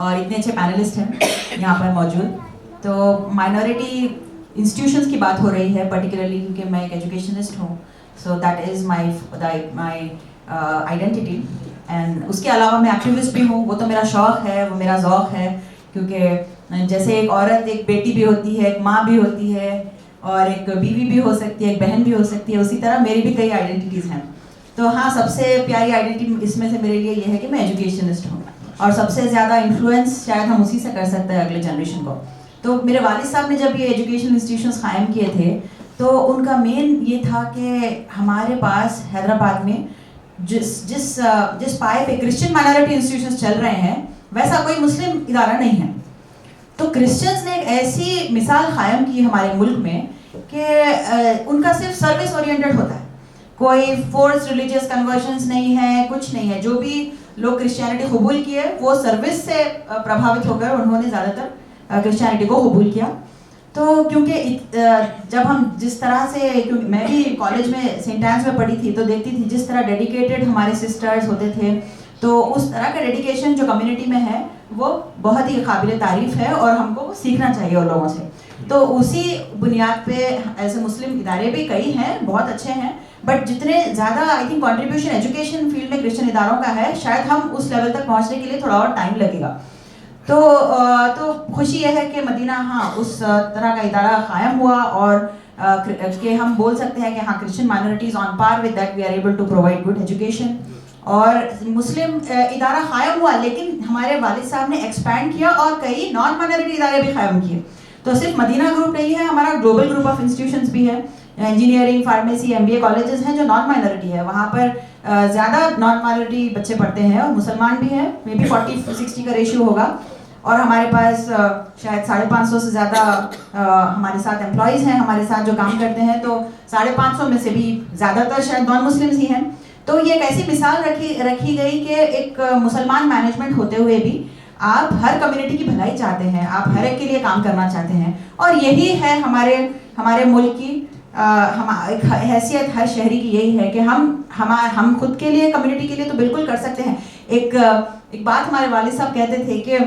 और इतने अच्छे पैनलिस्ट हैं यहाँ पर मौजूद। तो माइनॉरिटी इंस्टीट्यूशंस की बात हो रही है पर्टिकुलरली क्योंकि मैं एक एजुकेशनिस्ट हूँ, so that is my identity. And उसके अलावा मैं एक्टिविस्ट भी हूँ, वो तो मेरा शौक़ है, वो मेरा ज़ौक़ है। क्योंकि जैसे एक औरत एक बेटी भी होती है, एक माँ भी होती है, और एक बीवी भी हो सकती है, एक बहन भी हो सकती है, उसी तरह मेरी भी कई आइडेंटिटीज़ हैं। तो हाँ, सबसे प्यारी आइडेंटिटी इसमें से मेरे लिए ये है कि मैं एजुकेशनिस्ट हूँ, और सबसे ज़्यादा इन्फ्लुएंस शायद हम उसी से कर सकते हैं अगले जनरेशन को। तो मेरे वालिद साहब ने जब ये एजुकेशन इंस्टीट्यूशंस कायम किए थे, तो उनका मेन ये था कि हमारे पास हैदराबाद में जिस पाए पे क्रिश्चियन माइनॉरिटी इंस्टीट्यूशंस चल रहे हैं, वैसा कोई मुस्लिम इदारा नहीं है। तो क्रिश्चियंस ने एक ऐसी मिसाल कायम की हमारे मुल्क में कि उनका सिर्फ सर्विस ओरिएंटेड होता है, कोई फोर्स रिलीजियस कन्वर्जन्स नहीं है, कुछ नहीं है। जो भी लोग क्रिश्चियनिटी कबूल किए वो सर्विस से प्रभावित होकर उन्होंने ज़्यादातर क्रिश्चियनिटी को कबूल किया। तो क्योंकि जब हम जिस तरह से, क्योंकि मैं भी कॉलेज में सेंट एन्स में पढ़ी थी, तो देखती थी जिस तरह डेडिकेटेड हमारे सिस्टर्स होते थे, तो उस तरह का डेडिकेशन जो कम्युनिटी में है वो बहुत ही काबिल तारीफ़ है और हमको वो सीखना चाहिए उन लोगों से। तो उसी बुनियाद पे ऐसे मुस्लिम इदारे भी कई हैं, बहुत अच्छे हैं, बट जितने ज़्यादा I think contribution education field में क्रिश्चियन इदारों का है, शायद हम उस लेवल तक पहुंचने के लिए थोड़ा और टाइम लगेगा। तो खुशी यह है कि मदीना हाँ उस तरह का इदारा कायम हुआ, और कि हम बोल सकते हैं कि हाँ Christian minorities on par with that we are able to provide good education. और मुस्लिम इदारा कायम हुआ, लेकिन हमारे वालिद साहब ने एक्सपैंड किया और कई नॉन माइनॉरिटी इदारे भी कायम किए। तो सिर्फ मदीना ग्रुप नहीं है, हमारा ग्लोबल ग्रुप ऑफ इंस्टीट्यूशंस भी है। इंजीनियरिंग, फार्मेसी, MBA कॉलेजेस हैं जो नॉन माइनॉरिटी है, वहाँ पर ज़्यादा नॉन माइनॉरिटी बच्चे पढ़ते हैं और मुसलमान भी हैं, मे बी 40-60 का रेशियो होगा। और हमारे पास शायद 550 से ज़्यादा हमारे साथ एम्प्लॉयज़ हैं, हमारे साथ जो काम करते हैं, तो 550 में से भी ज़्यादातर शायद नॉन मुस्लिम्स ही हैं। तो ये एक ऐसी मिसाल रखी गई कि एक मुसलमान मैनेजमेंट होते हुए भी आप हर कम्युनिटी की भलाई चाहते हैं, आप हर एक के लिए काम करना चाहते हैं, और यही है हमारे मुल्क की एक हैसियत हर शहरी की यही है कि हम खुद के लिए, कम्युनिटी के लिए तो बिल्कुल कर सकते हैं। एक बात हमारे वालिद साहब कहते थे कि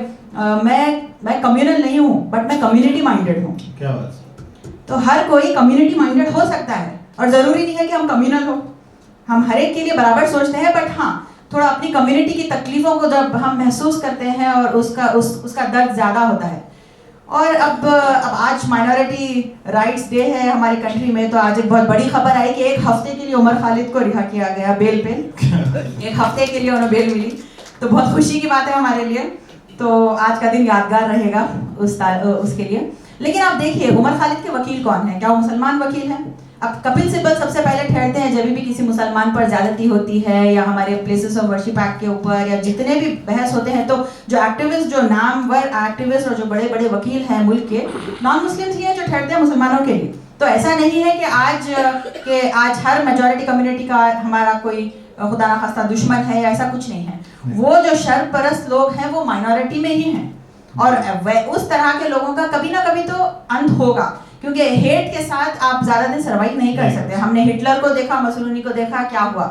मैं कम्युनल नहीं हूँ, बट मैं कम्युनिटी माइंडेड हूँ। क्या बात। तो हर कोई कम्युनिटी माइंडेड हो सकता है, और ज़रूरी नहीं है कि हम कम्युनल हो, हम हर एक के लिए बराबर सोचते हैं, बट हाँ थोड़ा अपनी कम्युनिटी की तकलीफ़ों को जब हम महसूस करते हैं और उसका दर्द ज़्यादा होता है। और अब आज माइनॉरिटी राइट्स डे है हमारी कंट्री में, तो आज एक बहुत बड़ी खबर आई कि 1 हफ्ते के लिए उमर खालिद को रिहा किया गया बेल पे। 1 हफ्ते के लिए उन्हें बेल मिली, तो बहुत खुशी की बात है हमारे लिए। तो आज का दिन यादगार रहेगा उसके लिए। लेकिन आप देखिए, उमर खालिद के वकील कौन है? क्या वो मुसलमान वकील हैं? अब कपिल सिब्बल सबसे पहले ठहरते हैं जब भी किसी मुसलमान पर ज्यादती होती है, या हमारे प्लेसेस ऑफ वर्शिप एक्ट के ऊपर, या जितने भी बहस होते हैं, तो जो एक्टिविस्ट, जो नामवर एक्टिविस्ट और जो बड़े बड़े वकील हैं मुल्क के, नॉन मुस्लिम्स ही हैं जो ठहरते हैं मुसलमानों के लिए। तो ऐसा नहीं है कि आज हर मेजॉरिटी कम्युनिटी का हमारा कोई खुदा ना खास्ता दुश्मन है, या ऐसा कुछ नहीं है। वो जो शर्परस्त लोग हैं वो माइनॉरिटी में ही हैं, और उस तरह के लोगों का कभी ना कभी तो अंत होगा, क्योंकि हेट के साथ आप ज़्यादा दिन सर्वाइव नहीं कर सकते। हमने हिटलर को देखा, मसलूनी को देखा, क्या हुआ।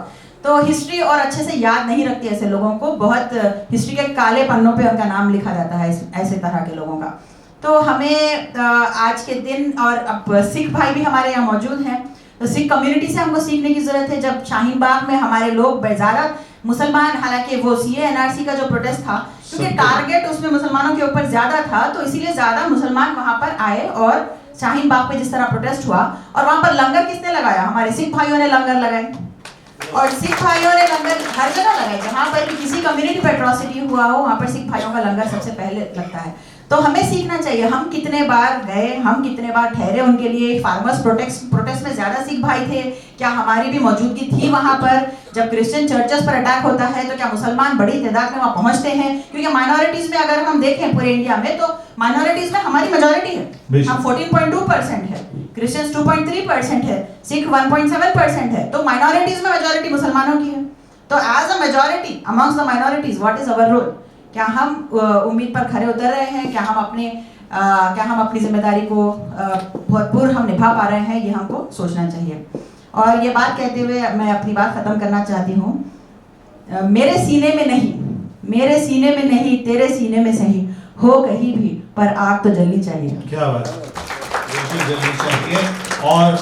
तो हिस्ट्री और अच्छे से याद नहीं रखती ऐसे लोगों को, बहुत हिस्ट्री के काले पन्नों पे उनका नाम लिखा जाता है ऐसे तरह के लोगों का। तो हमें आज के दिन, और अब सिख भाई भी हमारे यहाँ मौजूद हैं, तो सिख कम्युनिटी से हमको सीखने की ज़रूरत है। जब शाहीन बाग में हमारे लोग ज़्यादा मुसलमान, हालांकि वो CA NRC का जो प्रोटेस्ट था, क्योंकि टारगेट उसमें मुसलमानों के ऊपर ज़्यादा था, तो इसीलिए ज़्यादा मुसलमान वहाँ पर आए, और शाहीन बाग पे जिस तरह प्रोटेस्ट हुआ, और वहाँ पर लंगर किसने लगाया? हमारे सिख भाइयों ने लंगर लगाए, और सिख भाइयों ने लंगर हर जगह लगाए। जहाँ पर भी किसी कम्युनिटी पर एट्रॉसिटी हुआ हो, वहाँ पर सिख भाइयों का लंगर सबसे पहले लगता है। तो हमें सीखना चाहिए, हम कितने बार गए, हम कितने बार ठहरे उनके लिए। फार्मर्स प्रोटेस्ट में ज़्यादा सिख भाई थे, क्या हमारी भी मौजूदगी थी वहाँ पर? जब क्रिश्चियन चर्चेस पर अटैक होता है तो क्या मुसलमान बड़ी तादाद में वहाँ पहुँचते हैं? क्योंकि माइनॉरिटीज़ में अगर हम देखें पूरे इंडिया में, तो माइनॉरिटीज़ में हमारी मेजॉरिटी है। हम 14.2% है, क्रिश्चियंस 2.3% है, सिख 1.7% है, तो माइनॉरिटीज़ में मेजॉरिटी मुसलमानों की है। तो as a majority amongst the minorities, what is our role? क्या हम उम्मीद पर खरे उतर रहे हैं? क्या हम अपनी जिम्मेदारी को भरपूर हम निभा पा रहे हैं? ये हमको सोचना चाहिए। और ये बात कहते हुए मैं अपनी बात ख़त्म करना चाहती हूँ। मेरे सीने में नहीं, मेरे सीने में नहीं तेरे सीने में सही, हो कहीं भी पर आग तो जलनी चाहिए। क्या बात, बिल्कुल जलनी चाहिए। और